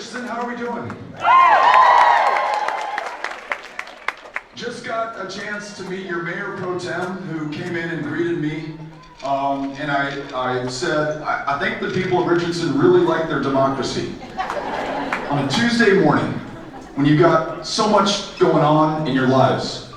Richardson, how are we doing? Just got a chance to meet your Mayor Pro Tem, who came in and greeted me. And I said, I think the people of Richardson really like their democracy. On a Tuesday morning, when you've got so much going on in your lives,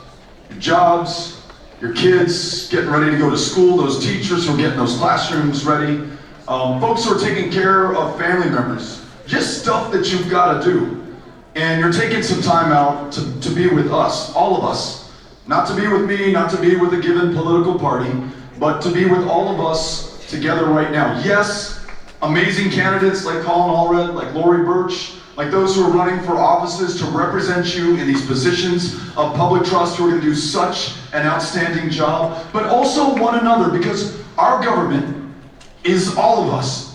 your jobs, your kids getting ready to go to school, those teachers who are getting those classrooms ready, folks who are taking care of family members, just stuff that you've got to do. And you're taking some time out to be with us, all of us. Not to be with me, not to be with a given political party, but to be with all of us together right now. Yes, amazing candidates like Colin Allred, like Lori Birch, like those who are running for offices to represent you in these positions of public trust who are going to do such an outstanding job, but also one another, because our government is all of us.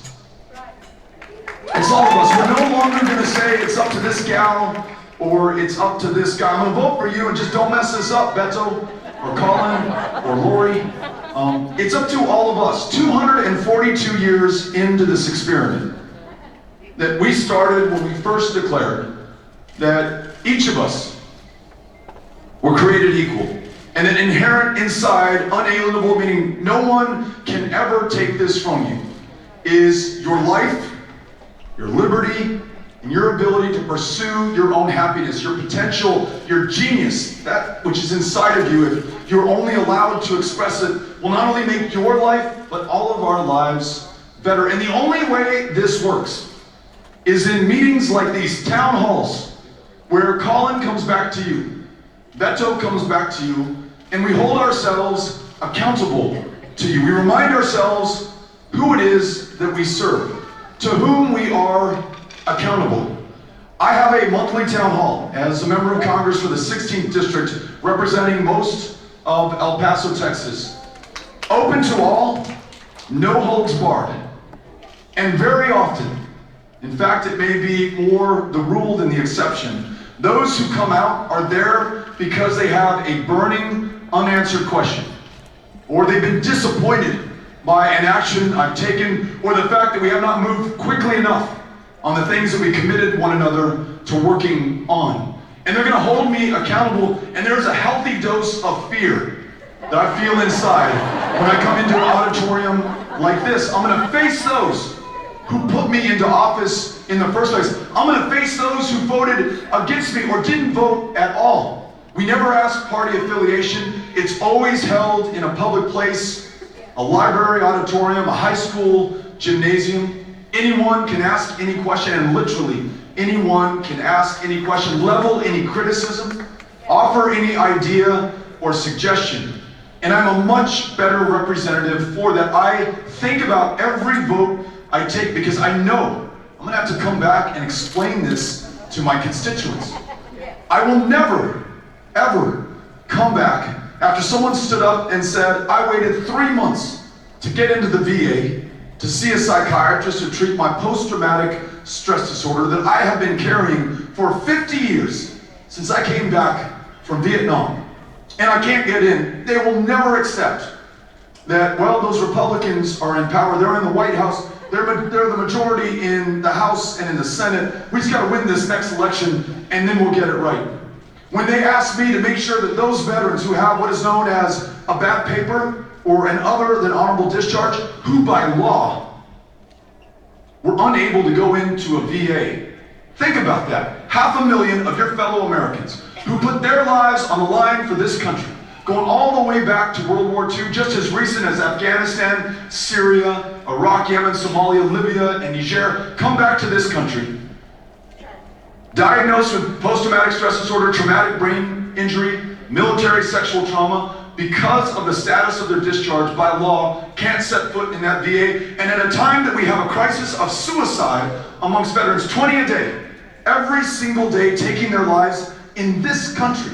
It's all of us. We're no longer going to say it's up to this gal or it's up to this guy. I'm going to vote for you and just don't mess this up, Beto or Colin or Lori. It's up to all of us. 242 years into this experiment that we started when we first declared that each of us were created equal. And that inherent inside, unalienable, meaning no one can ever take this from you, is your life, your liberty, and your ability to pursue your own happiness, your potential, your genius, that which is inside of you. If you're only allowed to express it, will not only make your life, but all of our lives better. And the only way this works is in meetings like these town halls, where Colin comes back to you, Beto comes back to you, and we hold ourselves accountable to you. We remind ourselves who it is that we serve, to whom we are accountable. I have a monthly town hall as a member of Congress for the 16th District, representing most of El Paso, Texas. Open to all, no holds barred. And very often, in fact, it may be more the rule than the exception, those who come out are there because they have a burning, unanswered question, or they've been disappointed by an action I've taken, or the fact that we have not moved quickly enough on the things that we committed one another to working on. And they're going to hold me accountable, and there's a healthy dose of fear that I feel inside when I come into an auditorium like this. I'm going to face those who put me into office in the first place. I'm going to face those who voted against me or didn't vote at all. We never ask party affiliation. It's always held in a public place, a library auditorium, a high school gymnasium. Anyone can ask any question, and literally anyone can ask any question, level any criticism, offer any idea or suggestion. And I'm a much better representative for that. I think about every vote I take because I know I'm gonna have to come back and explain this to my constituents. I will never, ever come back after someone stood up and said, I waited 3 months to get into the VA to see a psychiatrist to treat my post-traumatic stress disorder that I have been carrying for 50 years since I came back from Vietnam. And I can't get in. They will never accept that, well, those Republicans are in power. They're in the White House. They're the majority in the House and in the Senate. We just got to win this next election, and then we'll get it right. When they asked me to make sure that those veterans who have what is known as a bad paper or an other than honorable discharge, who by law were unable to go into a VA. Think about that. 500,000 of your fellow Americans who put their lives on the line for this country, going all the way back to World War II, just as recent as Afghanistan, Syria, Iraq, Yemen, Somalia, Libya, and Niger, come back to this country, diagnosed with post-traumatic stress disorder, traumatic brain injury, military sexual trauma, because of the status of their discharge by law, can't set foot in that VA. And at a time that we have a crisis of suicide amongst veterans, 20 a day, every single day taking their lives in this country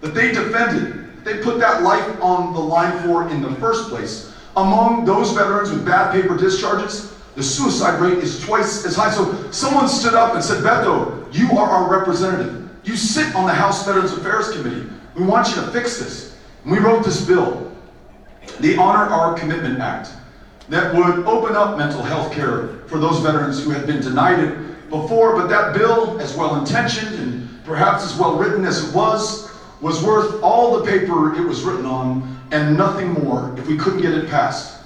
that they defended, they put that life on the line for in the first place. Among those veterans with bad paper discharges, the suicide rate is twice as high. So someone stood up and said, Beto, you are our representative. You sit on the House Veterans Affairs Committee. We want you to fix this. And we wrote this bill, the Honor Our Commitment Act, that would open up mental health care for those veterans who had been denied it before, but that bill, as well-intentioned and perhaps as well-written as it was worth all the paper it was written on and nothing more if we couldn't get it passed.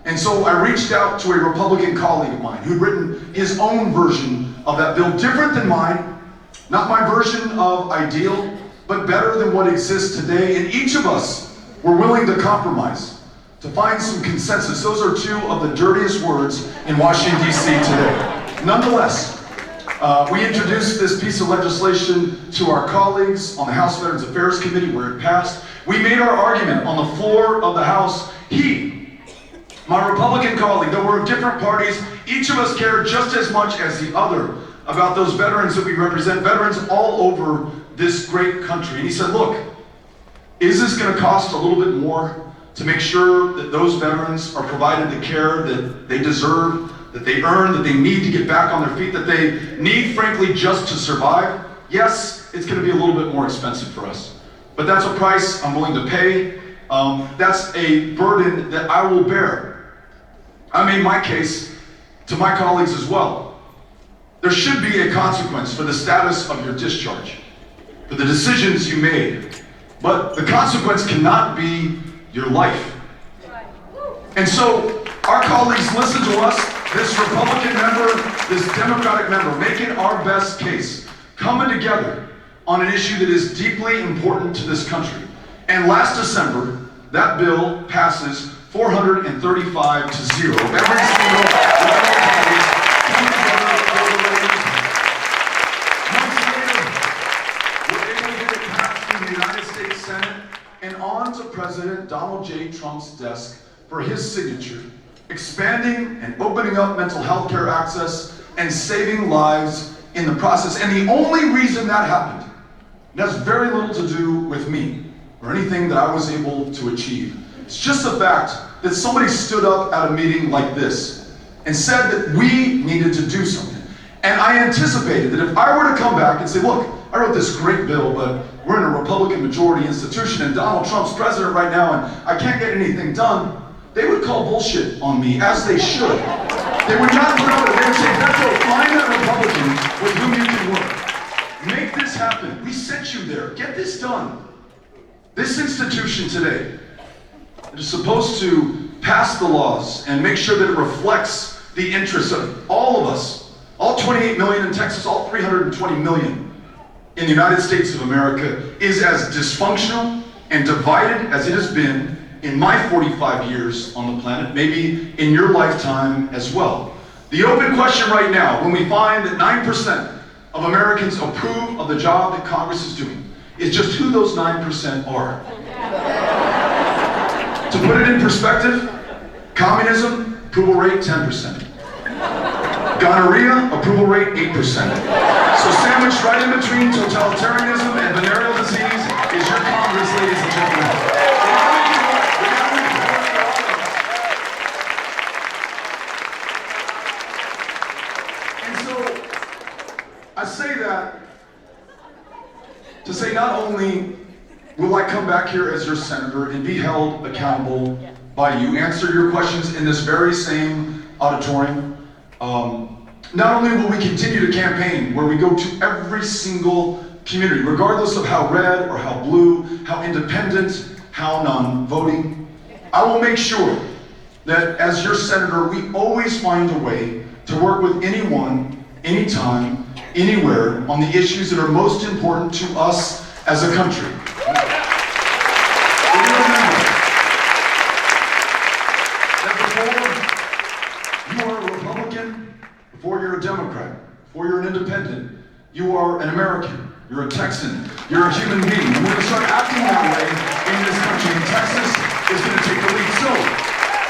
And so I reached out to a Republican colleague of mine who'd written his own version of that bill, different than mine, not my version of ideal, but better than what exists today. And each of us were willing to compromise, to find some consensus. Those are two of the dirtiest words in Washington, D.C. today. Nonetheless, we introduced this piece of legislation to our colleagues on the House Veterans Affairs Committee where it passed. We made our argument on the floor of the House. My Republican colleague, though we're of different parties, each of us cared just as much as the other about those veterans that we represent, veterans all over this great country. And he said, look, is this going to cost a little bit more to make sure that those veterans are provided the care that they deserve, that they earn, that they need to get back on their feet, that they need, frankly, just to survive? Yes, it's going to be a little bit more expensive for us. But that's a price I'm willing to pay. That's a burden that I will bear. I made my case to my colleagues as well. There should be a consequence for the status of your discharge, for the decisions you made. But the consequence cannot be your life. And so our colleagues listened to us, this Republican member, this Democratic member, making our best case, coming together on an issue that is deeply important to this country. And last December, that bill passes 435 to 0. Every single one of our colleagues come together for the ladies. Months later, we're able to get it passed in the United States Senate and on to President Donald J. Trump's desk for his signature, expanding and opening up mental health care access and saving lives in the process. And the only reason that happened, it has very little to do with me or anything that I was able to achieve. It's just the fact that somebody stood up at a meeting like this and said that we needed to do something. And I anticipated that if I were to come back and say, look, I wrote this great bill, but we're in a Republican majority institution and Donald Trump's president right now and I can't get anything done, they would call bullshit on me, as they should. They would not put up with it. They would say, Beto, find that Republican with whom you can work. Make this happen. We sent you there. Get this done. This institution today, it is supposed to pass the laws and make sure that it reflects the interests of all of us, all 28 million in Texas, all 320 million in the United States of America, is as dysfunctional and divided as it has been in my 45 years on the planet, maybe in your lifetime as well. The open question right now, when we find that 9% of Americans approve of the job that Congress is doing, is just who those 9% are. To put it in perspective, communism, approval rate 10%. Gonorrhea, approval rate 8%. So sandwiched right in between totalitarianism and venereal disease is your Congress, ladies and gentlemen. And so, I say that to say not only will I come back here as your senator and be held accountable by you, answer your questions in this very same auditorium. Not only will we continue to campaign where we go to every single community, regardless of how red or how blue, how independent, how non-voting, I will make sure that as your senator, we always find a way to work with anyone, anytime, anywhere on the issues that are most important to us as a country. Before you're a Democrat, before you're an independent, you are an American, you're a Texan, you're a human being. And we're going to start acting that way in this country, and Texas is going to take the lead. So,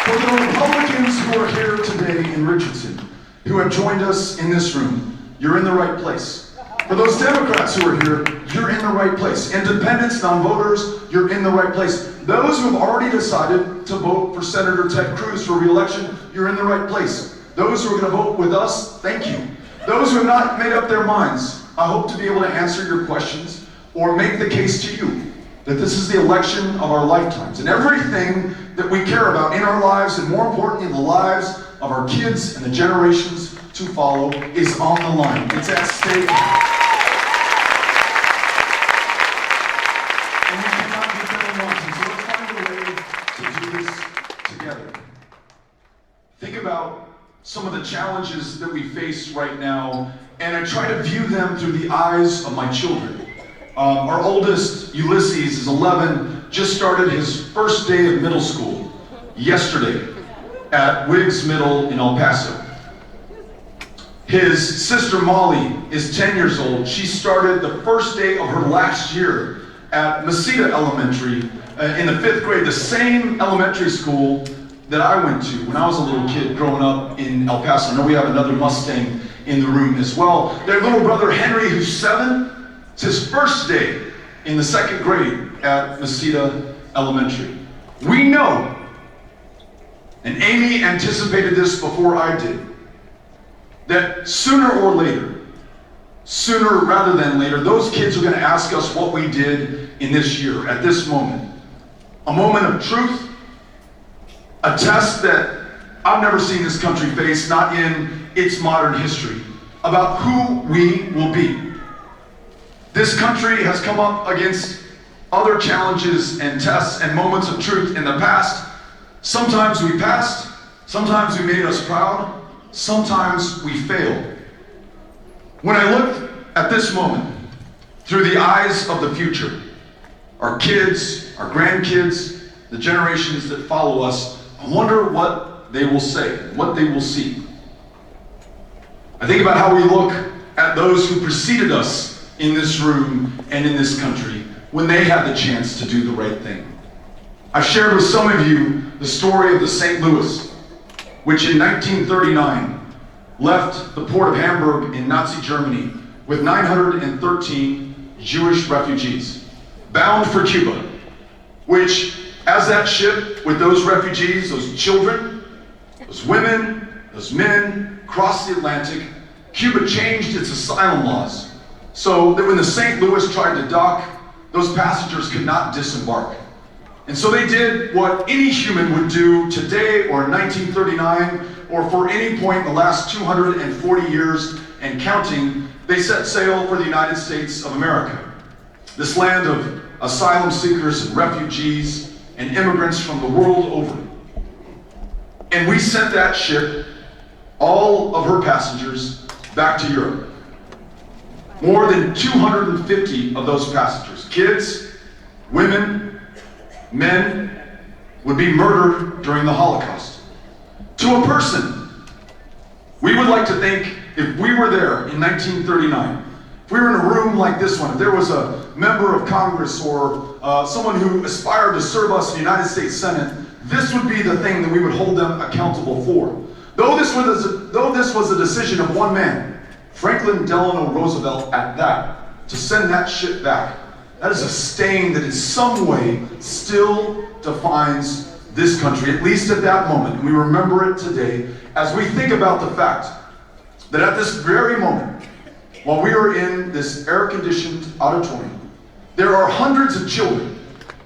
for the Republicans who are here today in Richardson, who have joined us in this room, you're in the right place. For those Democrats who are here, you're in the right place. Independents, non-voters, you're in the right place. Those who have already decided to vote for Senator Ted Cruz for re-election, you're in the right place. Those who are going to vote with us, thank you. Those who have not made up their minds, I hope to be able to answer your questions or make the case to you that this is the election of our lifetimes. And everything that we care about in our lives, and more importantly, the lives of our kids and the generations to follow is on the line. It's at stake. And we cannot do better nonsense. So let's find a way to do this together. Think about some of the challenges that we face right now, and I try to view them through the eyes of my children. Our oldest, Ulysses, is 11, just started his first day of middle school yesterday at Wiggs Middle in El Paso. His sister Molly is 10 years old. She started the first day of her last year at Mesita Elementary in the 5th grade, the same elementary school that I went to when I was a little kid growing up in El Paso. I know we have another Mustang in the room as well. Their little brother Henry, who's 7, it's his first day in the 2nd grade at Mesita Elementary. We know, and Amy anticipated this before I did, that sooner or later, sooner rather than later, those kids are going to ask us what we did in this year, at this moment. A moment of truth, a test that I've never seen this country face, not in its modern history, about who we will be. This country has come up against other challenges and tests and moments of truth in the past. Sometimes we passed, sometimes we made us proud, sometimes we failed. When I look at this moment through the eyes of the future, our kids, our grandkids, the generations that follow us, I wonder what they will say, what they will see. I think about how we look at those who preceded us in this room and in this country when they had the chance to do the right thing. I've shared with some of you the story of the St. Louis, which in 1939 left the port of Hamburg in Nazi Germany with 913 Jewish refugees bound for Cuba, which, as that ship with those refugees, those children, those women, those men crossed the Atlantic, Cuba changed its asylum laws so that when the St. Louis tried to dock, those passengers could not disembark. And so they did what any human would do today or in 1939 or for any point in the last 240 years and counting. They set sail for the United States of America, this land of asylum seekers and refugees and immigrants from the world over. And we sent that ship, all of her passengers, back to Europe. More than 250 of those passengers, kids, women, men, would be murdered during the Holocaust. To a person, we would like to think if we were there in 1939, if we were in a room like this one, if there was a member of Congress or someone who aspired to serve us in the United States Senate, this would be the thing that we would hold them accountable for. Though this was a decision of one man, Franklin Delano Roosevelt at that, to send that ship back, that is a stain that in some way still defines this country, at least at that moment. And we remember it today as we think about the fact that at this very moment, while we are in this air-conditioned auditorium, there are hundreds of children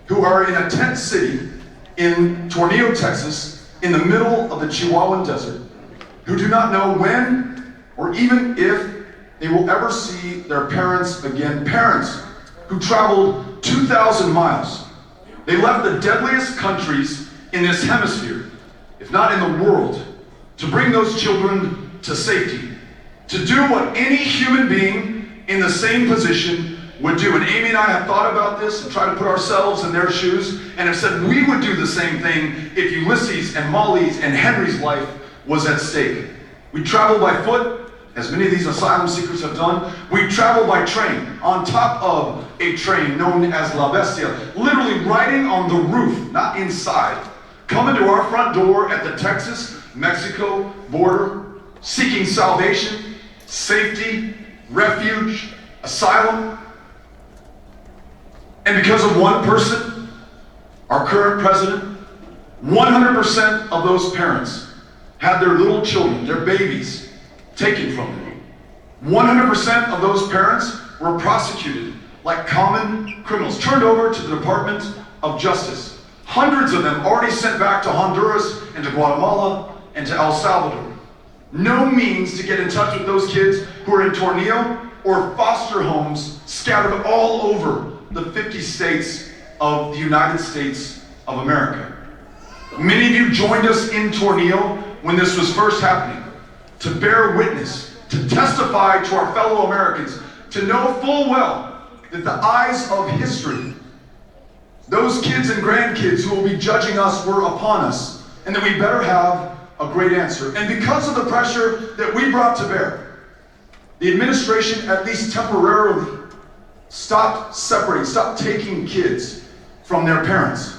who are in a tent city in Tornillo, Texas, in the middle of the Chihuahuan Desert, who do not know when or even if they will ever see their parents again. Parents who traveled 2,000 miles. They left the deadliest countries in this hemisphere, if not in the world, to bring those children to safety, to do what any human being in the same position would do. And Amy and I have thought about this and tried to put ourselves in their shoes and have said we would do the same thing if Ulysses and Molly's and Henry's life was at stake. We travel by foot, as many of these asylum seekers have done. We travel by train, on top of a train known as La Bestia, literally riding on the roof, not inside, coming to our front door at the Texas-Mexico border, seeking salvation, safety, refuge, asylum. And because of one person, our current president, 100% of those parents had their little children, their babies, taken from them. 100% of those parents were prosecuted like common criminals, turned over to the Department of Justice. Hundreds of them already sent back to Honduras and to Guatemala and to El Salvador. No means to get in touch with those kids who are in Tornillo or foster homes scattered all over the 50 states of the United States of America. Many of you joined us in Tornillo when this was first happening, to bear witness, to testify to our fellow Americans, to know full well that the eyes of history, those kids and grandkids who will be judging us, were upon us, and that we better have a great answer. And because of the pressure that we brought to bear, the administration, at least temporarily, stopped separating, stopped taking kids from their parents.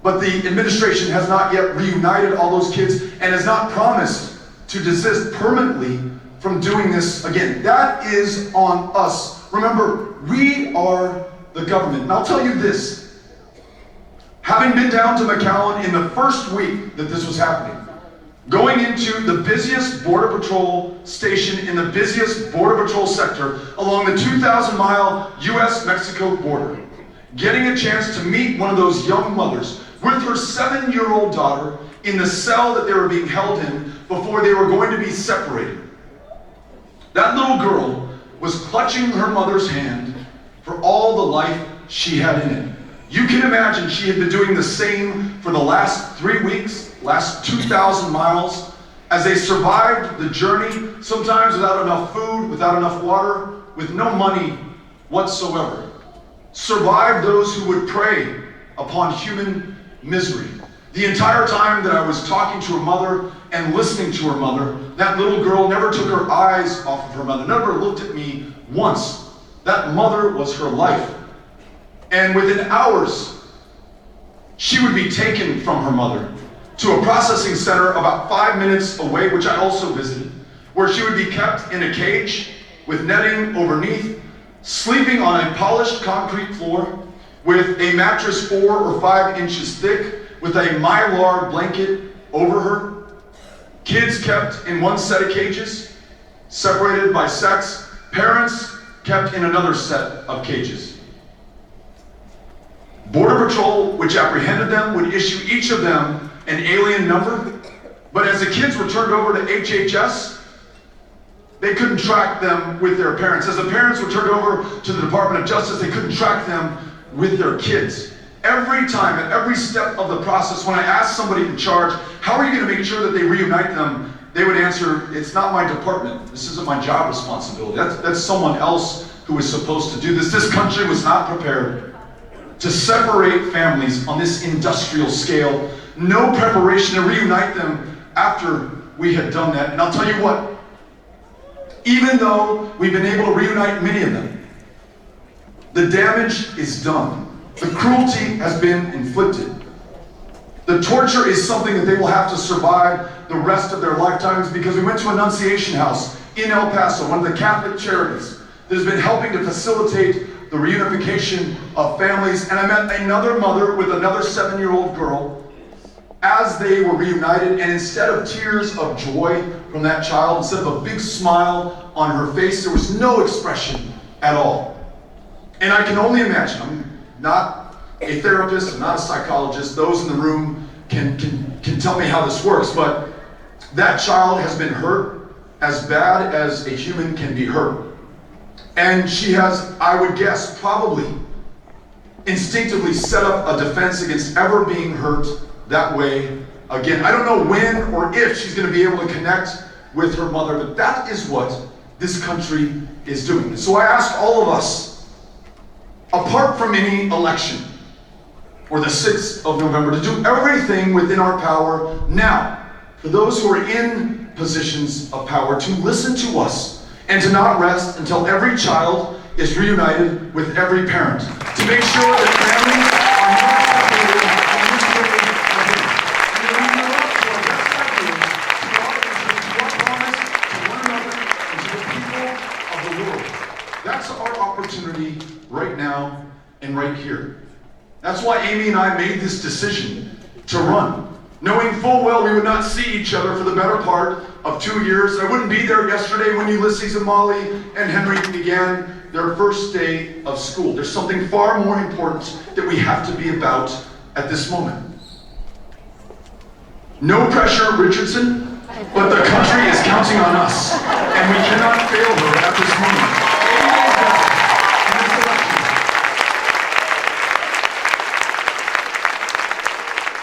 But the administration has not yet reunited all those kids and has not promised to desist permanently from doing this again. That is on us. Remember, we are the government. And I'll tell you this, having been down to McAllen in the first week that this was happening, going into the busiest Border Patrol station in the busiest Border Patrol sector along the 2,000-mile US-Mexico border, getting a chance to meet one of those young mothers with her 7-year-old daughter in the cell that they were being held in before they were going to be separated. That little girl was clutching her mother's hand for all the life she had in it. You can imagine she had been doing the same for the last 3 weeks, last 2,000 miles, as they survived the journey, sometimes without enough food, without enough water, with no money whatsoever. Survived those who would prey upon human misery. The entire time that I was talking to her mother and listening to her mother, that little girl never took her eyes off of her mother, never looked at me once. That mother was her life. And within hours, she would be taken from her mother to a processing center about 5 minutes away, which I also visited, where she would be kept in a cage with netting overneath, sleeping on a polished concrete floor with a mattress 4 or 5 inches thick, with a mylar blanket over her. Kids kept in one set of cages, separated by sex. Parents kept in another set of cages. Border Patrol, which apprehended them, would issue each of them an alien number, but as the kids were turned over to HHS, they couldn't track them with their parents. As the parents were turned over to the Department of Justice, they couldn't track them with their kids. Every time, at every step of the process, when I asked somebody in charge, how are you going to make sure that they reunite them, they would answer, it's not my department. This isn't my job responsibility. That's someone else who is supposed to do this. This country was not prepared to separate families on this industrial scale. No preparation to reunite them after we had done that. And I'll tell you what, even though we've been able to reunite many of them, the damage is done. The cruelty has been inflicted. The torture is something that they will have to survive the rest of their lifetimes, because we went to Annunciation House in El Paso, one of the Catholic charities that has been helping to facilitate the reunification of families. And I met another mother with another 7-year-old girl as they were reunited, and instead of tears of joy from that child, instead of a big smile on her face, there was no expression at all. And I can only imagine, I'm not a therapist, I'm not a psychologist, those in the room can tell me how this works, but that child has been hurt as bad as a human can be hurt. And she has, I would guess, probably instinctively set up a defense against ever being hurt that way again. I don't know when or if she's going to be able to connect with her mother, but that is what this country is doing. So I ask all of us, apart from any election or the 6th of November, to do everything within our power now, for those who are in positions of power, to listen to us and to not rest until every child is reunited with every parent, to make sure that families are not separated in this way again. And we know to our best efforts to our promise to one another and to the people of the world. That's our opportunity right now and right here. That's why Amy and I made this decision to run, knowing full well we would not see each other for the better part of 2 years. I wouldn't be there yesterday when Ulysses and Molly and Henry began their first day of school. There's something far more important that we have to be about at this moment. No pressure, Richardson, but the country is counting on us, and we cannot fail her at this moment. In this election.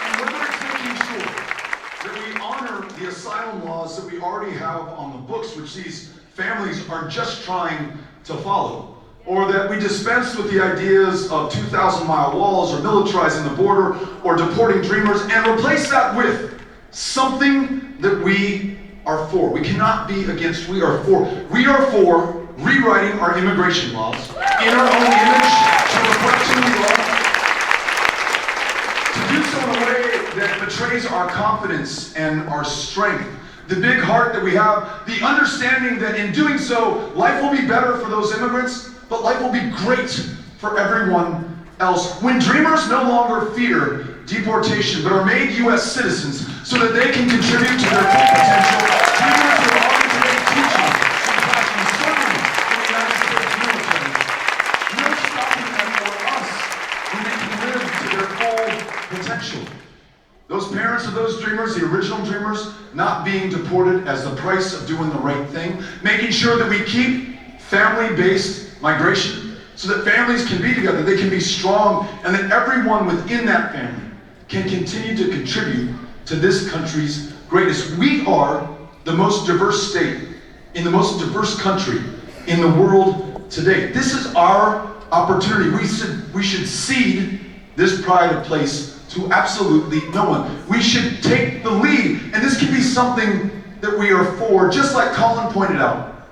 And whether it's making sure that we honor the asylum laws that we already have on the books, which these families are just trying to follow, or that we dispense with the ideas of 2,000-mile walls, or militarizing the border, or deporting dreamers, and replace that with something that we are for. We cannot be against, we are for. We are for rewriting our immigration laws in our own image to reflect who we are, to do so in a way that betrays our confidence and our strength, the big heart that we have, the understanding that in doing so, life will be better for those immigrants, but life will be great for everyone else. When dreamers no longer fear deportation, but are made U.S. citizens so that they can contribute to their full potential, dreamers who are already today teaching and classroom serving in the United States military. No stopping them or us when they can live to their full potential. Those parents of those dreamers, the original dreamers, not being deported as the price of doing the right thing, making sure that we keep family-based migration so that families can be together, they can be strong, and that everyone within that family can continue to contribute to this country's greatest. We are the most diverse state in the most diverse country in the world today. This is our opportunity. We should cede this pride of place to absolutely no one. We should take the lead, and this can be something that we are for, just like Colin pointed out.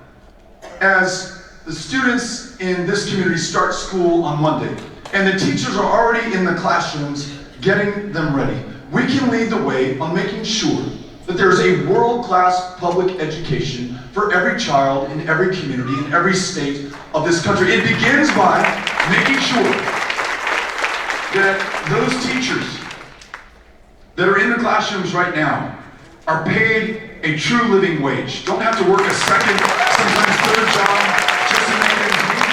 As the students in this community start school on Monday, and the teachers are already in the classrooms getting them ready, we can lead the way on making sure that there's a world-class public education for every child in every community, in every state of this country. It begins by making sure that those teachers that are in the classrooms right now are paid a true living wage. Don't have to work a second, sometimes third job just to make ends meet.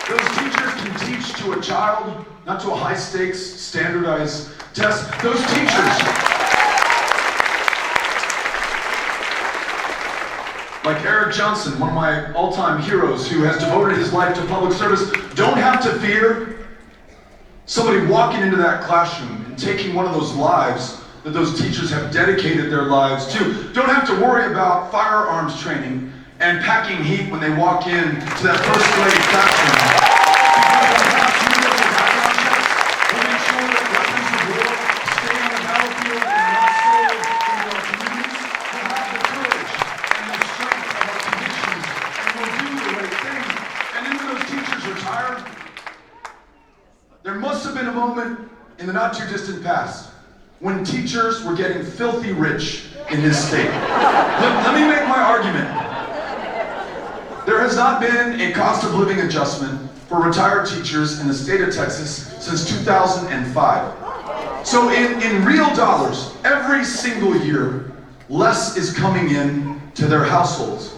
Those teachers can teach to a child, not to a high-stakes, standardized test. Those teachers, like Eric Johnson, one of my all-time heroes who has devoted his life to public service, don't have to fear somebody walking into that classroom and taking one of those lives that those teachers have dedicated their lives to. Don't have to worry about firearms training and packing heat when they walk in to that first grade classroom. Because our past universal background checks will make sure that weapons of war stay on the battlefield and not sold in our communities. We'll have the courage and the strength of our convictions, and we'll do the right thing. And then when those teachers retire, there must have been a moment in the not too distant past when teachers were getting filthy rich in this state. Let me make my argument. There has not been a cost of living adjustment for retired teachers in the state of Texas since 2005. So in real dollars, every single year, less is coming in to their households.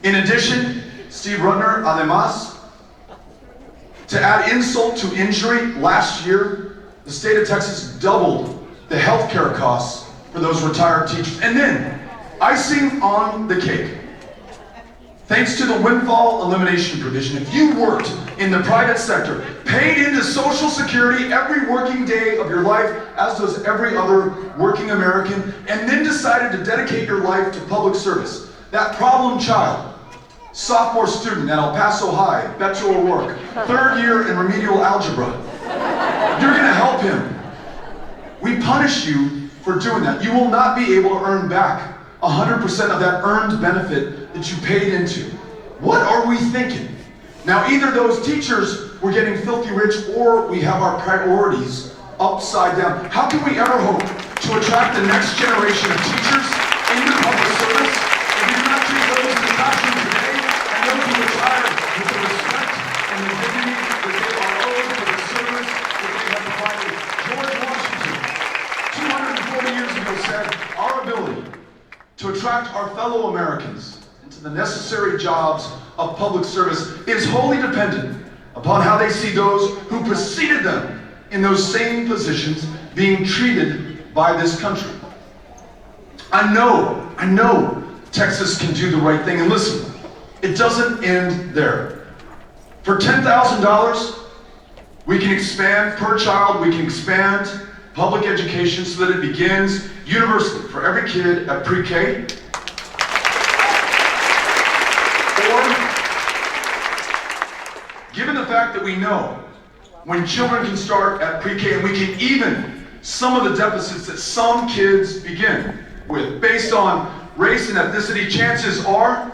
In addition, Steve Rudner, además, to add insult to injury, last year, the state of Texas doubled the health care costs for those retired teachers. And then, icing on the cake, thanks to the windfall elimination provision, if you worked in the private sector, paid into Social Security every working day of your life, as does every other working American, and then decided to dedicate your life to public service, that problem child, sophomore student at El Paso High, Beto O'Rourke, third year in remedial algebra, you're gonna help him. We punish you for doing that. You will not be able to earn back 100% of that earned benefit that you paid into. What are we thinking? Now, either those teachers were getting filthy rich, or we have our priorities upside down. How can we ever hope to attract the next generation of teachers into public service if we do not treat those in the classroom today and those who retire with the respect and the dignity that they are owed for the service that they have provided? George Washington, 240 years ago, said, our ability to attract our fellow Americans into the necessary jobs of public service is wholly dependent upon how they see those who preceded them in those same positions being treated by this country. I know Texas can do the right thing. And listen, it doesn't end there. For $10,000, we can expand per child, we can expand public education so that it begins universally for every kid at pre-K. Or, given the fact that we know when children can start at pre-K and we can even some of the deficits that some kids begin with based on race and ethnicity, chances are,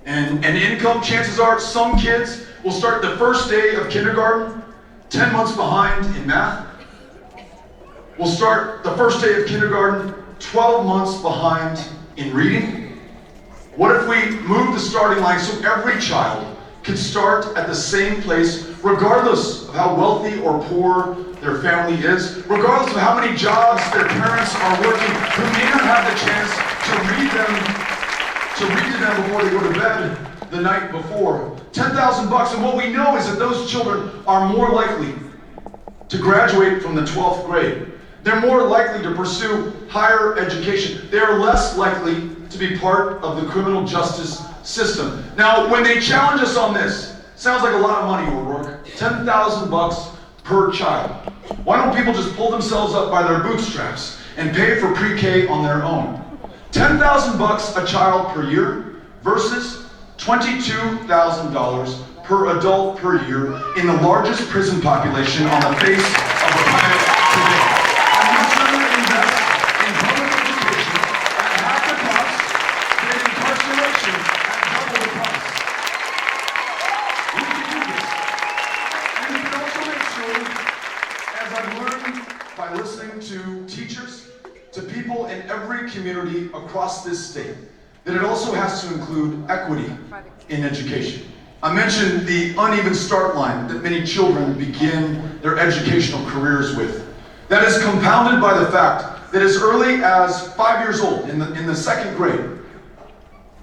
and income, chances are some kids will start the first day of kindergarten 10 months behind in math. We'll start the first day of kindergarten 12 months behind in reading. What if we move the starting line so every child could start at the same place, regardless of how wealthy or poor their family is, regardless of how many jobs their parents are working, who may not have the chance to read to them before they go to bed the night before. $10,000, and what we know is that those children are more likely to graduate from the 12th grade. They're more likely to pursue higher education. They are less likely to be part of the criminal justice system. Now, when they challenge us on this, sounds like a lot of money, O'Rourke. $10,000 per child. Why don't people just pull themselves up by their bootstraps and pay for pre-K on their own? $10,000 a child per year versus $22,000 per adult per year in the largest prison population on the face of the planet today. And we're trying to invest in public education at half the cost and incarceration at double the cost. We can do this. And we can also make sure, as I've learned by listening to teachers, to people in every community across this state, that it also has to include equity in education. I mentioned the uneven start line that many children begin their educational careers with. That is compounded by the fact that as early as 5 years old, in the second grade,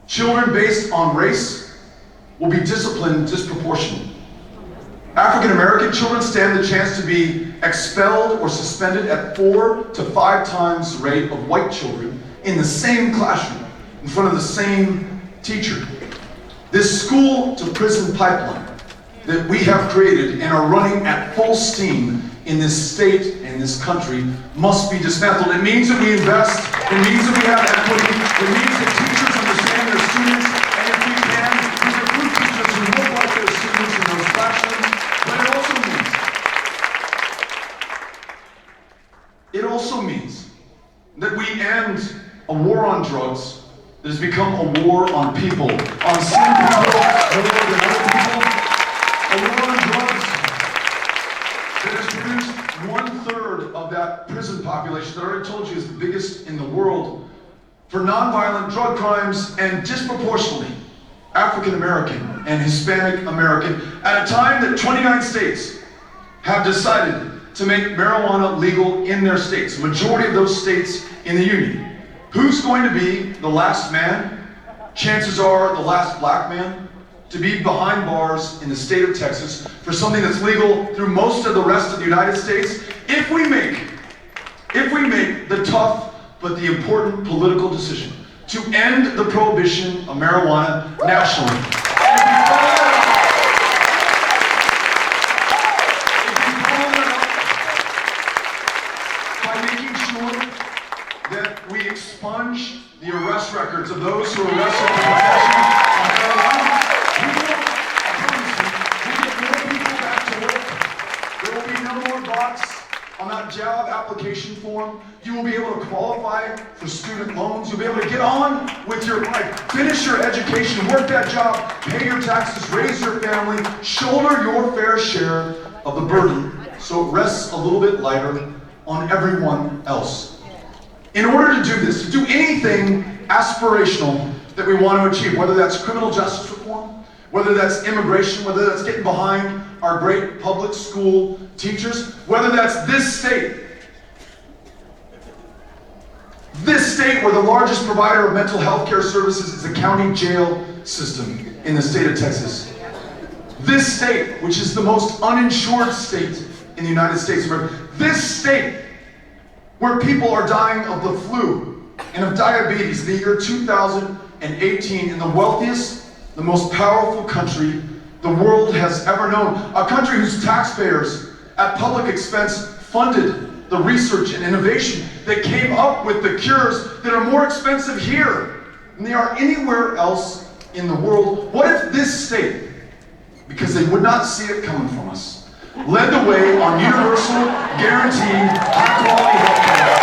children based on race will be disciplined disproportionately. African American children stand the chance to be expelled or suspended at 4 to 5 times the rate of white children in the same classroom, in front of the same teacher. This school to prison pipeline that we have created and are running at full steam in this state and this country must be dismantled. It means that we invest, it means that we have equity, it means that teachers understand their students, and if we can, we recruit teachers who look like their students in those classrooms. But it also means that we end a war on drugs that has become a war on people, on some people more than other people, a war on drugs that has produced 1/3 of that prison population that I already told you is the biggest in the world for nonviolent drug crimes, and disproportionately African American and Hispanic American, at a time that 29 states have decided to make marijuana legal in their states, the majority of those states in the union. Who's going to be the last man, chances are the last black man, to be behind bars in the state of Texas for something that's legal through most of the rest of the United States, if we make the tough but the important political decision to end the prohibition of marijuana nationally. That we expunge the arrest records of those who are arrested for possession of marijuana. We get more people back to work. There will be no more bots on that job application form. You will be able to qualify for student loans. You'll be able to get on with your life, finish your education, work that job, pay your taxes, raise your family, shoulder your fair share of the burden so it rests a little bit lighter on everyone else. In order to do this, to do anything aspirational that we want to achieve, whether that's criminal justice reform, whether that's immigration, whether that's getting behind our great public school teachers, whether that's this state where the largest provider of mental health care services is the county jail system in the state of Texas. This state, which is the most uninsured state in in the United States of America. This state, where people are dying of the flu and of diabetes in the year 2018, in the wealthiest, the most powerful country the world has ever known. A country whose taxpayers, at public expense, funded the research and innovation that came up with the cures that are more expensive here than they are anywhere else in the world. What if this state, because they would not see it coming from us, led the way on universal, guaranteed, high-quality health care?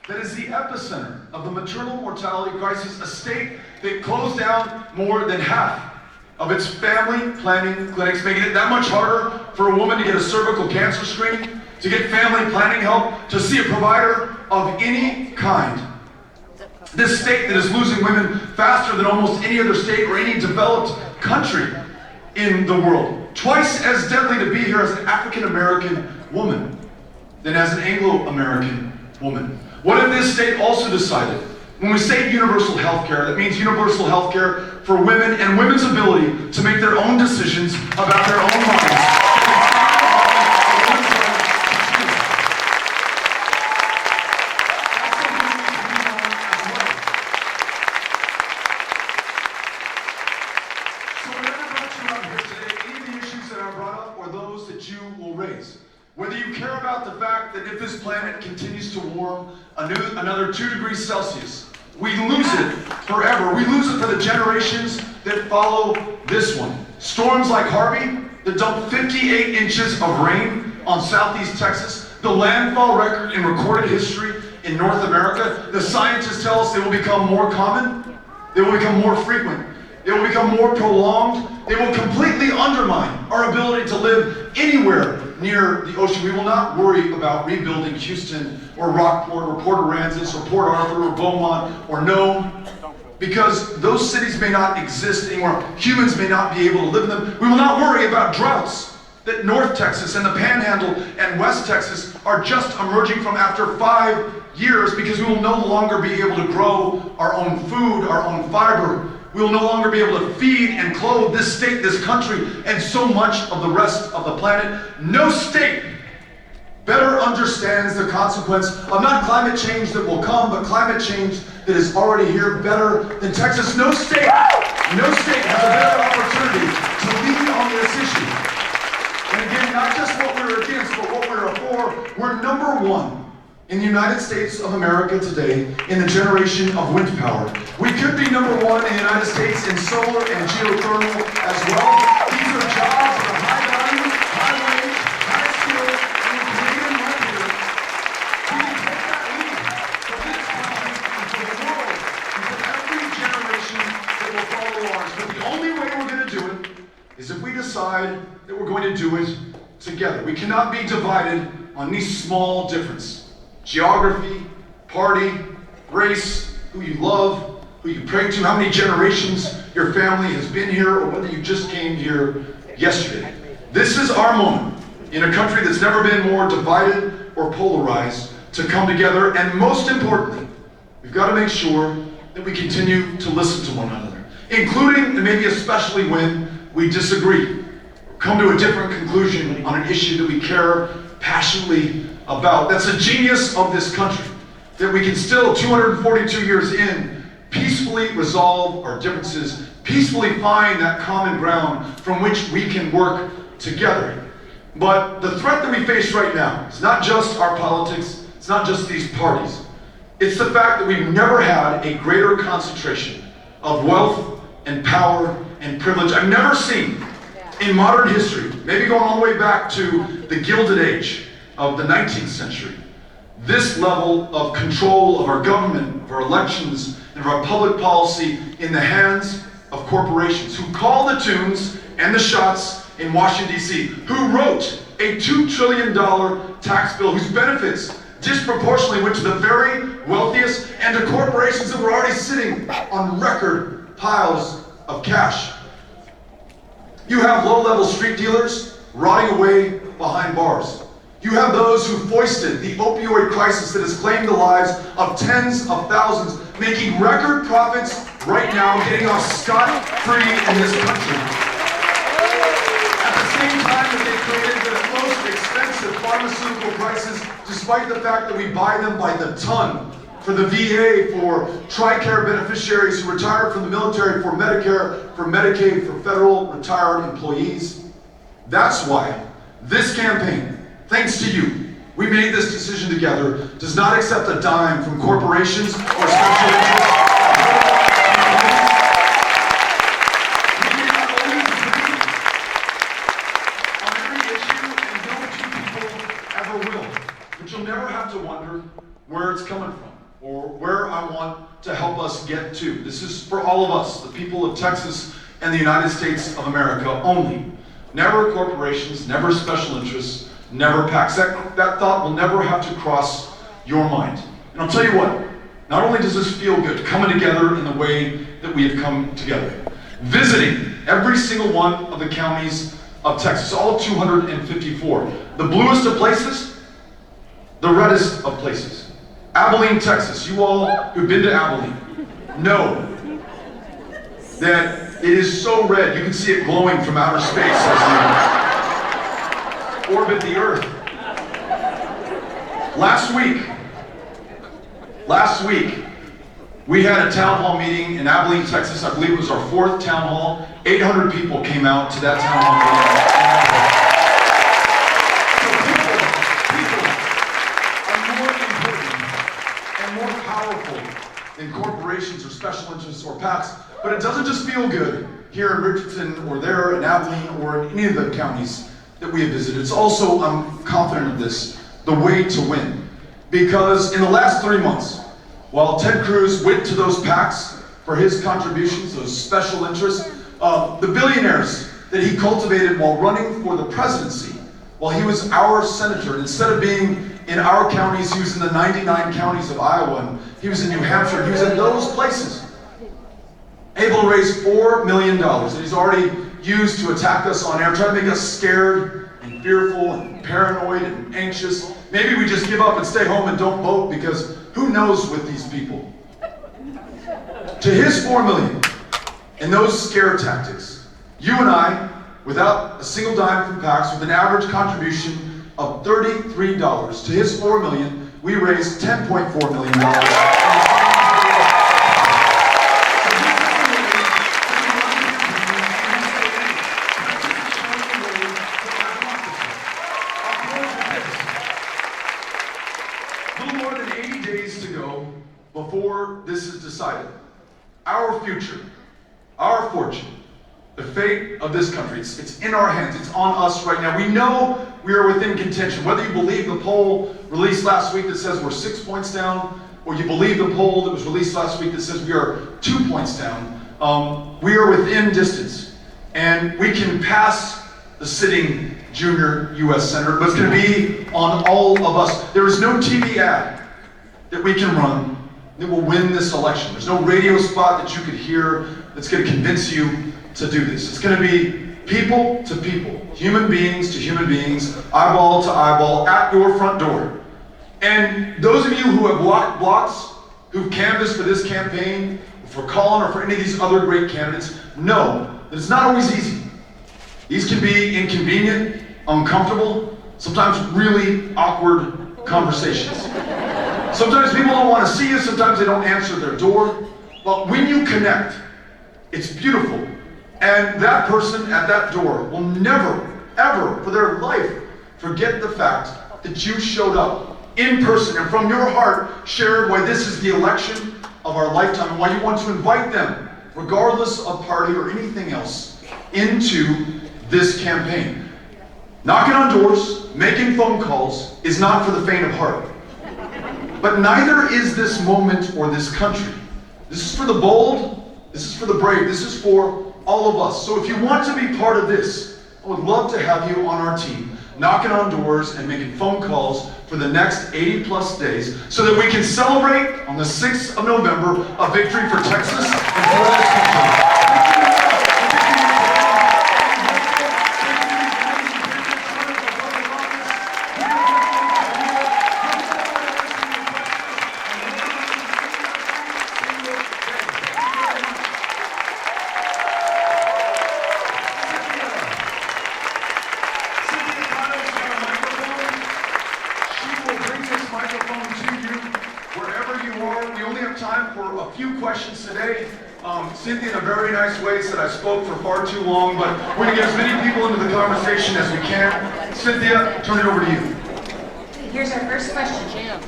That is the epicenter of the maternal mortality crisis, a state that closed down more than half of its family planning clinics, making it that much harder for a woman to get a cervical cancer screening, to get family planning help, to see a provider of any kind. This state that is losing women faster than almost any other state or any developed country in the world. Twice as deadly to be here as an African-American woman than as an Anglo-American woman. What if this state also decided, when we say universal health care, that means universal health care for women and women's ability to make their own decisions about their own lives. So whatever brought you out here today, any of the issues that I brought up or those that you will raise, whether you care about the fact that if this planet continues to warm another 2 degrees Celsius, we lose it forever. We lose it for the generations that follow this one. Storms like Harvey that dumped 58 inches of rain on southeast Texas, the landfall record in recorded history in North America. The scientists tell us they will become more common, they will become more frequent, they will become more prolonged, they will completely undermine our ability to live anywhere near the ocean. We will not worry about rebuilding Houston or Rockport or Port Aransas or Port Arthur or Beaumont or Nome, because those cities may not exist anymore. Humans may not be able to live in them. We will not worry about droughts that North Texas and the Panhandle and West Texas are just emerging from after 5 years, because we will no longer be able to grow our own food, our own fiber. We will no longer be able to feed and clothe this state, this country, and so much of the rest of the planet. No state better understands the consequence of not climate change that will come, but climate change that is already here better than Texas. No state has a better opportunity to lead on this issue. And again, not just what we're against, but what we're for. We're number one in the United States of America today in the generation of wind power. We could be number one in the United States in solar and geothermal as well. These are jobs that are high value, high wage, high skill, and in Canadian livelihood. We can take that lead from this time into the world, into every generation that will follow ours. But the only way we're going to do it is if we decide that we're going to do it together. We cannot be divided on these small differences. Geography, party, race, who you love, who you pray to, how many generations your family has been here, or whether you just came here yesterday. This is our moment in a country that's never been more divided or polarized to come together, and most importantly, we've got to make sure that we continue to listen to one another, including and maybe especially when we disagree, come to a different conclusion on an issue that we care passionately about. That's a genius of this country, that we can still, 242 years in, peacefully resolve our differences, peacefully find that common ground from which we can work together. But the threat that we face right now is not just our politics, it's not just these parties. It's the fact that we've never had a greater concentration of wealth and power and privilege. I've never seen in modern history, maybe going all the way back to the Gilded Age of the 19th century, this level of control of our government, of our elections, and of our public policy in the hands of corporations who call the tunes and the shots in Washington, D.C., who wrote a $2 trillion tax bill whose benefits disproportionately went to the very wealthiest and to corporations that were already sitting on record piles of cash. You have low-level street dealers rotting away behind bars. You have those who foisted the opioid crisis that has claimed the lives of tens of thousands, making record profits right now, getting off scot-free in this country. At the same time that they created the most expensive pharmaceutical prices, despite the fact that we buy them by the ton, for the VA, for TRICARE beneficiaries who retired from the military, for Medicare, for Medicaid, for federal retired employees. That's why this campaign, thanks to you, we made this decision together, does not accept a dime from corporations or special interests. We can always agree on every issue, and no two people ever will. But you'll never have to wonder where it's coming from, or where I want to help us get to. This is for all of us, the people of Texas and the United States of America only. Never corporations, never special interests, never PACs. That thought will never have to cross your mind. And I'll tell you what, not only does this feel good, coming together in the way that we have come together, visiting every single one of the counties of Texas, all 254. The bluest of places, the reddest of places. Abilene, Texas. You all who've been to Abilene know that it is so red, you can see it glowing from outer space as you orbit the Earth. Last week, we had a town hall meeting in Abilene, Texas. I believe it was our 4th town hall. 800 people came out to that town hall meeting. In corporations or special interests or PACs, but it doesn't just feel good here in Richardson or there in Abilene or in any of the counties that we have visited. It's also, I'm confident of this, the way to win. Because in the last 3 months, while Ted Cruz went to those PACs for his contributions, those special interests, the billionaires that he cultivated while running for the presidency, while he was our senator, instead of being in our counties, he was in the 99 counties of Iowa, and he was in New Hampshire, he was in those places, able to raise $4 million that he's already used to attack us on air, trying to make us scared and fearful and paranoid and anxious. Maybe we just give up and stay home and don't vote, because who knows with these people. To his $4 million and those scare tactics, you and I, without a single dime from PACs, with an average contribution of $33. To his $4 million, we raised $10.4 million. A little more than 80 days to go before this is decided. Our future, our fortune, the fate of this country, it's in our hands, it's on us right now. We know we are within contention. Whether you believe the poll released last week that says we're 6 points down, or you believe the poll that was released last week that says we are 2 points down, we are within distance. And we can pass the sitting junior U.S. Senator, but it's going to be on all of us. There is no TV ad that we can run that will win this election. There's no radio spot that you could hear that's going to convince you to do this. It's going to be people to people, human beings to human beings, eyeball to eyeball, at your front door. And those of you who have blocked blocks, who've canvassed for this campaign, for Colin or for any of these other great candidates, know that it's not always easy. These can be inconvenient, uncomfortable, sometimes really awkward conversations. Sometimes people don't want to see you, sometimes they don't answer their door. But when you connect, it's beautiful. And that person at that door will never, ever, for their life, forget the fact that you showed up in person and from your heart shared why this is the election of our lifetime and why you want to invite them, regardless of party or anything else, into this campaign. Knocking on doors, making phone calls is not for the faint of heart. But neither is this moment or this country. This is for the bold, this is for the brave, this is for all of us. So if you want to be part of this, I would love to have you on our team, knocking on doors and making phone calls for the next 80 plus days so that we can celebrate on the 6th of November a victory for Texas and for this country. have time for a few questions today. Cynthia, in a very nice way, said I spoke for far too long, but we're going to get as many people into the conversation as we can. Cynthia, turn it over to you. Here's our first question.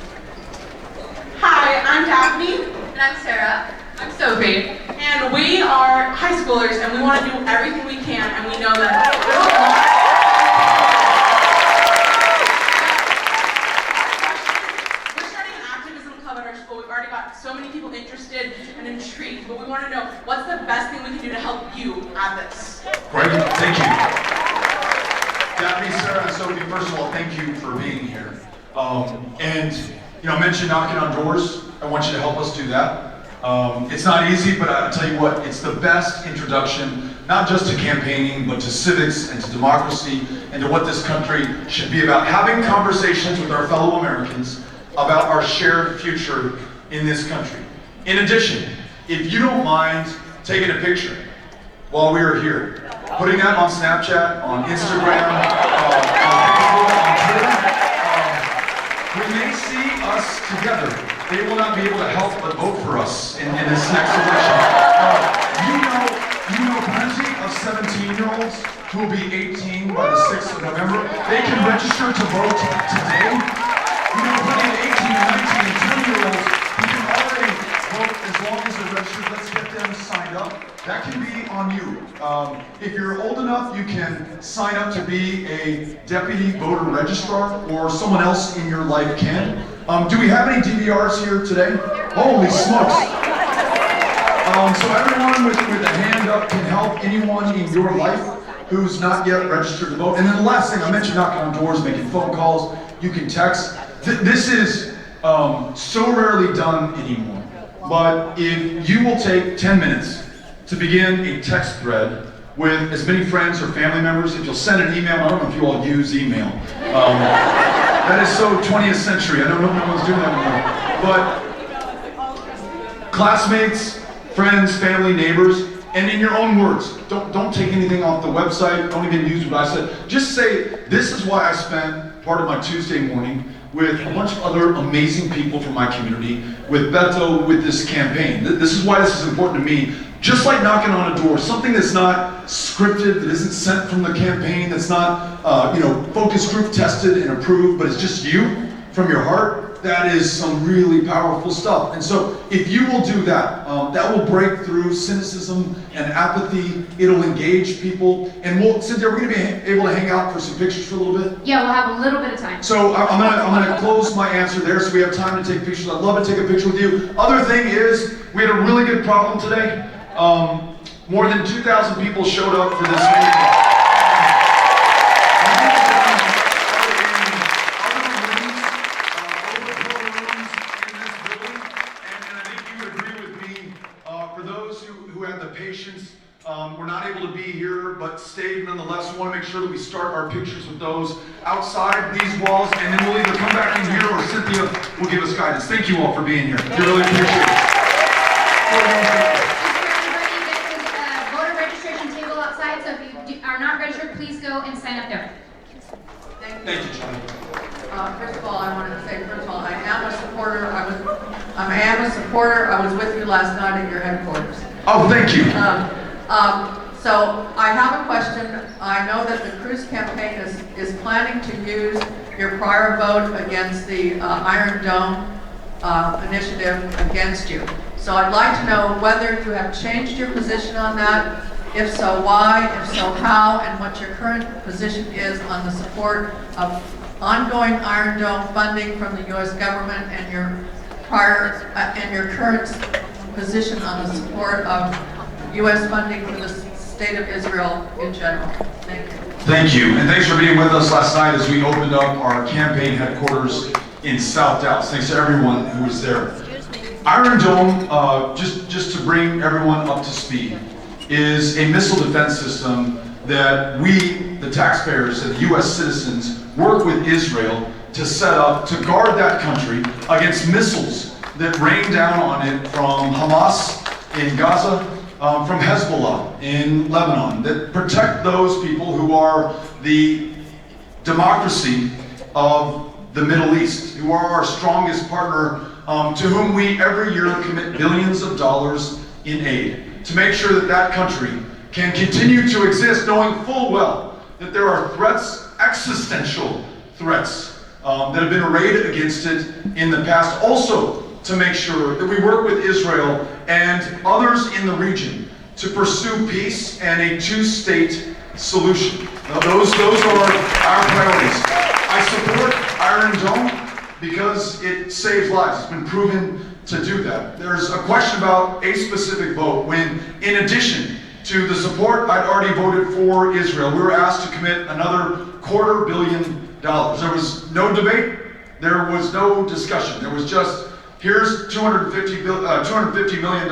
Hi, I'm Daphne. And I'm Sarah. I'm Sophie. And we are high schoolers, and we want to do everything we can, and we know that we're starting an activism club at our school. We've already got so many people interested and intrigued, but we want to know what's the best thing we can do to help you at this. Great, thank you. Daphne, Sarah, and Sophie, first of all, thank you for being here. And, you know, I mentioned knocking on doors. I want you to help us do that. It's not easy, but I'll tell you what, it's the best introduction, not just to campaigning, but to civics and to democracy and to what this country should be about. Having conversations with our fellow Americans about our shared future in this country. In addition, if you don't mind taking a picture while we are here, putting that on Snapchat, on Instagram, on Facebook, on Twitter, when they see us together, they will not be able to help but vote for us in this next election. You know plenty of 17-year-olds who will be 18 by the 6th of November. They can register to vote today. You know plenty of 18 and 19 and 20-year-olds who can already vote as long as they're registered. Let's get them signed up. That can be on you. If you're old enough, you can sign up to be a deputy voter registrar, or someone else in your life can. Do we have any DVRs here today? Holy smokes! So everyone with a hand up can help anyone in your life who's not yet registered to vote. And then the last thing, I mentioned knocking on doors, making phone calls, you can text. This is so rarely done anymore. But if you will take 10 minutes to begin a text thread with as many friends or family members, if you'll send an email, I don't know if you all use email. That is so 20th century, I don't know if no one's doing that anymore. But classmates, friends, family, neighbors, and in your own words, don't take anything off the website, don't even use what I said. Just say, this is why I spent part of my Tuesday morning with a bunch of other amazing people from my community, with BETO, with this campaign. This is why this is important to me. Just like knocking on a door, something that's not scripted, that isn't sent from the campaign, that's not, focus group tested and approved, but it's just you from your heart. That is some really powerful stuff. And so, if you will do that, that will break through cynicism and apathy. It'll engage people, and Cynthia, we're going to be able to hang out for some pictures for a little bit. Yeah, we'll have a little bit of time. So I'm gonna close my answer there, so we have time to take pictures. I'd love to take a picture with you. Other thing is, we had a really good problem today. More than 2,000 people showed up for this meeting. We're not able to be here, but stayed nonetheless. We want to make sure that we start our pictures with those outside these walls, and then we'll either come back in here or Cynthia will give us guidance. Thank you all for being here. We really appreciate it. Voter registration table outside, so if you are not registered, please go and sign up there. Thank you, Charlie. First of all, I wanted to say, I am a supporter. I was with you last night at your headquarters. Oh, thank you. So I have a question. I know that the Cruz campaign is planning to use your prior vote against the Iron Dome initiative against you. So I'd like to know whether you have changed your position on that. If so, why? If so, how? And what your current position is on the support of ongoing Iron Dome funding from the U.S. government, and your current position on the support of U.S. funding for the state of Israel in general. Thank you. Thank you, and thanks for being with us last night as we opened up our campaign headquarters in South Dallas. Thanks to everyone who was there. Iron Dome, just to bring everyone up to speed, is a missile defense system that we, the taxpayers and the U.S. citizens, work with Israel to set up to guard that country against missiles that rain down on it from Hamas in Gaza, from Hezbollah in Lebanon, that protect those people who are the democracy of the Middle East, who are our strongest partner to whom we every year commit billions of dollars in aid, to make sure that that country can continue to exist, knowing full well that there are threats, existential threats, that have been arrayed against it in the past. Also, to make sure that we work with Israel and others in the region to pursue peace and a two-state solution. Now, those are our priorities. I support Iron Dome because it saves lives. It's been proven to do that. There's a question about a specific vote when, in addition to the support I'd already voted for Israel, we were asked to commit another $250 million. There was no debate. There was no discussion. There was just, here's $250 million.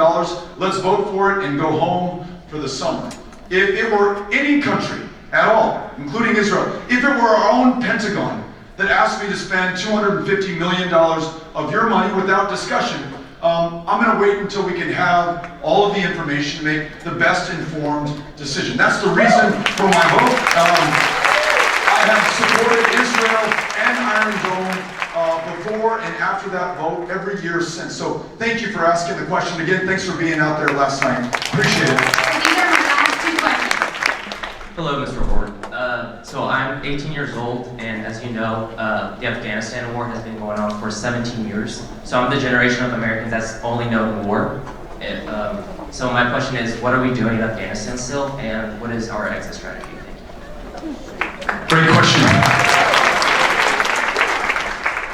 Let's vote for it and go home for the summer. If it were any country at all, including Israel, if it were our own Pentagon that asked me to spend $250 million of your money without discussion, I'm going to wait until we can have all of the information to make the best informed decision. That's the reason for my vote. I have supported Israel and Iron Dome before and after that vote every year since. So thank you for asking the question. Again, thanks for being out there last night. Appreciate it. These are my last two questions. Hello, Mr. Ward. So I'm 18 years old, and as you know, the Afghanistan war has been going on for 17 years. So I'm the generation of Americans that's only known war. So my question is, what are we doing in Afghanistan still, and what is our exit strategy? Thank you. Great question.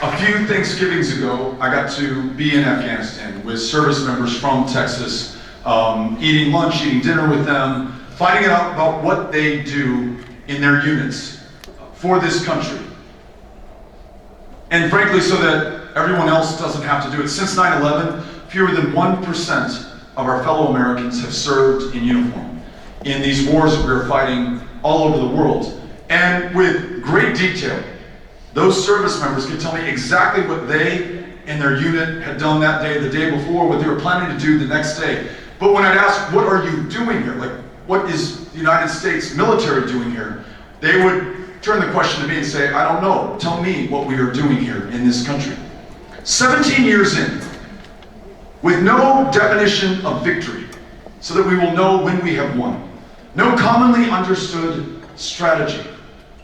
A few Thanksgivings ago, I got to be in Afghanistan with service members from Texas, eating lunch, eating dinner with them, finding out about what they do in their units for this country. And frankly, so that everyone else doesn't have to do it. Since 9/11, fewer than 1% of our fellow Americans have served in uniform in these wars that we're fighting all over the world. And with great detail, those service members can tell me exactly what they and their unit had done that day, the day before, what they were planning to do the next day. But when I'd ask, what are you doing here? Like, what is the United States military doing here? They would turn the question to me and say, I don't know. Tell me what we are doing here in this country. 17 years in, with no definition of victory, so that we will know when we have won. No commonly understood strategy.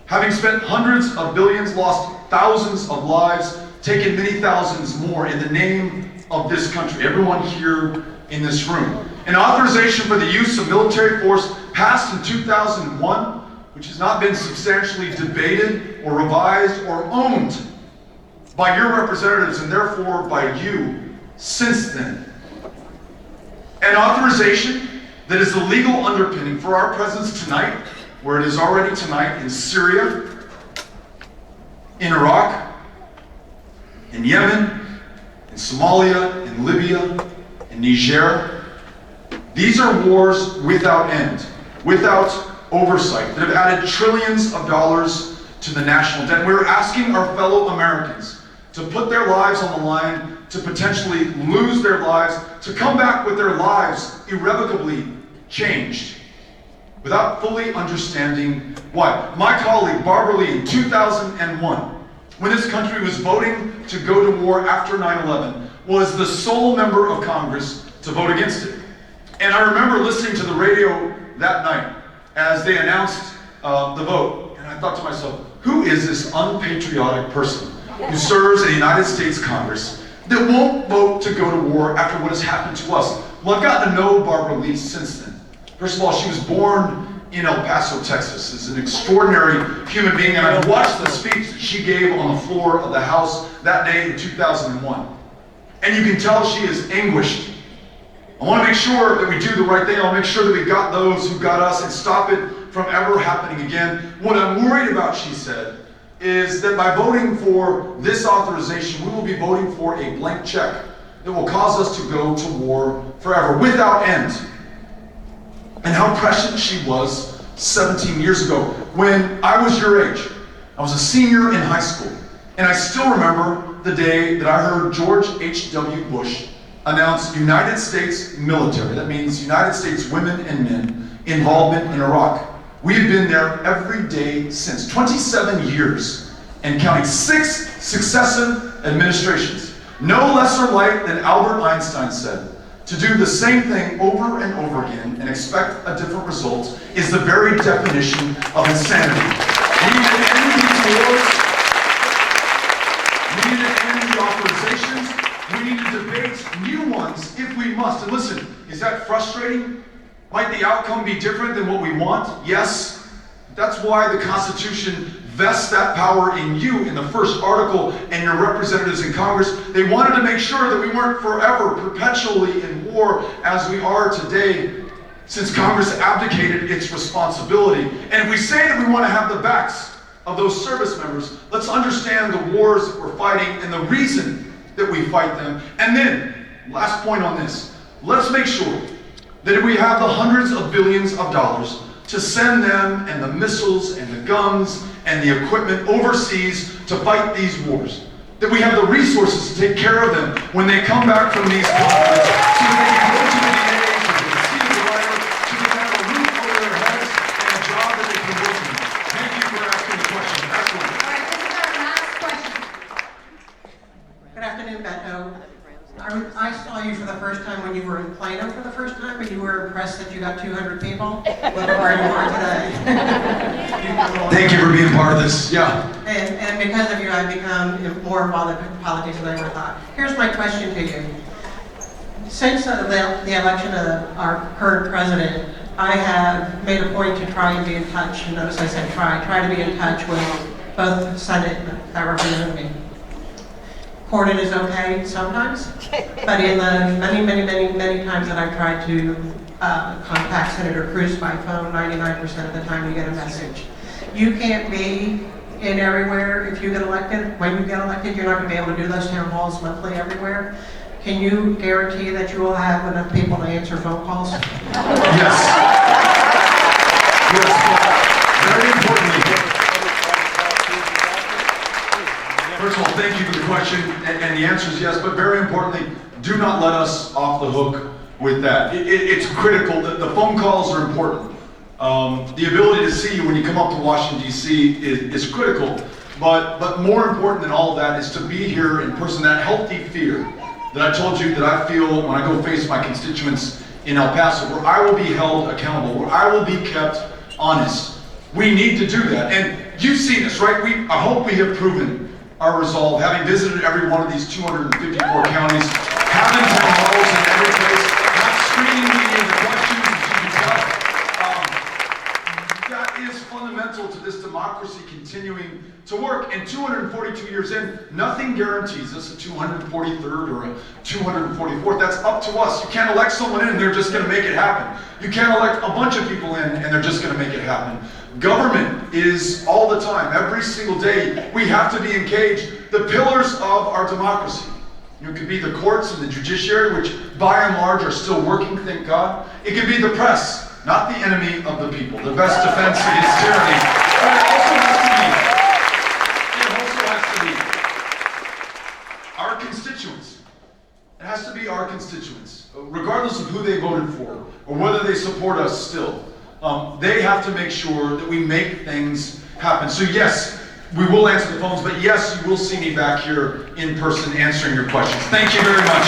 Having spent hundreds of billions, lost thousands of lives, taken many thousands more in the name of this country, everyone here in this room. An authorization for the use of military force passed in 2001, which has not been substantially debated or revised or owned by your representatives and therefore by you since then. An authorization that is the legal underpinning for our presence tonight, where it is already tonight in Syria, in Iraq, in Yemen, in Somalia, in Libya, in Niger. These are wars without end, without oversight, that have added trillions of dollars to the national debt. We're asking our fellow Americans to put their lives on the line, to potentially lose their lives, to come back with their lives irrevocably changed, without fully understanding why. My colleague, Barbara Lee, in 2001, when this country was voting to go to war after 9/11, was the sole member of Congress to vote against it. And I remember listening to the radio that night as they announced the vote. And I thought to myself, who is this unpatriotic person who serves in the United States Congress that won't vote to go to war after what has happened to us? Well, I've gotten to know Barbara Lee since then. First of all, she was born in El Paso, Texas, is an extraordinary human being, and I've watched the speech that she gave on the floor of the House that day in 2001. And you can tell she is anguished. I want to make sure that we do the right thing. I want to make sure that we got those who got us and stop it from ever happening again. What I'm worried about, she said, is that by voting for this authorization, we will be voting for a blank check that will cause us to go to war forever, without end. And how prescient she was 17 years ago when I was your age. I was a senior in high school. And I still remember the day that I heard George H.W. Bush announce United States military. That means United States women and men involvement in Iraq. We've been there every day since. 27 years and counting, 6 successive administrations. No lesser light than Albert Einstein said, to do the same thing over and over again and expect a different result is the very definition of insanity. We need to end these wars. We need to end the authorizations. We need to debate new ones if we must. And listen, is that frustrating? Might the outcome be different than what we want? Yes. That's why the Constitution vests that power in you in the first article and your representatives in Congress. They wanted to make sure that we weren't forever, perpetually in war as we are today, since Congress abdicated its responsibility. And if we say that we want to have the backs of those service members, let's understand the wars that we're fighting and the reason that we fight them. And then, last point on this, let's make sure that if we have the hundreds of billions of dollars to send them and the missiles and the guns and the equipment overseas to fight these wars, that we have the resources to take care of them when they come back from these conflicts, so that they can go to the VAs, so they can see the writer, so they can have a roof over their heads and a job that they can work in. Thank you for asking the question. Excellent. All right, this is our last question. Good afternoon, Beto. I saw you for the first time when you were in Plano for the first time, and you were impressed that you got 200 people. Look at where you are today. Thank you for being part of this. Yeah. And because of you, I've become more involved in politics than I ever thought. Here's my question to you. Since the election of our current president, I have made a point to try and be in touch. You notice I said try to be in touch with both the Senate that represent me. Corden is okay sometimes, but in the many times that I've tried to contact Senator Cruz by phone, 99% of the time you get a message. You can't be in everywhere if you get elected. When you get elected, you're not going to be able to do those town halls monthly everywhere. Can you guarantee that you will have enough people to answer phone calls? Yes. Yes. Very importantly. First of all, thank you for the question, and the answer is yes, but very importantly, do not let us off the hook with that. It's critical that the phone calls are important. The ability to see you when you come up to Washington, D.C. is critical, but more important than all of that is to be here in person, that healthy fear that I told you that I feel when I go face my constituents in El Paso, where I will be held accountable, where I will be kept honest. We need to do that, and you've seen this, right? I hope we have proven our resolve, having visited every one of these 254 counties, having town halls in every place, not screening me into questions, as you can tell. That is fundamental to this democracy continuing to work. And 242 years in, nothing guarantees us a 243rd or a 244th. That's up to us. You can't elect someone in and they're just going to make it happen. You can't elect a bunch of people in and they're just going to make it happen. Government is all the time, every single day, we have to be engaged. The pillars of our democracy. It could be the courts and the judiciary, which by and large are still working, thank God. It could be the press, not the enemy of the people. The best defense against tyranny. But it also has to be our constituents. It has to be our constituents, regardless of who they voted for or whether they support us still. They have to make sure that we make things happen. So yes, we will answer the phones, but yes, you will see me back here in person answering your questions. Thank you very much.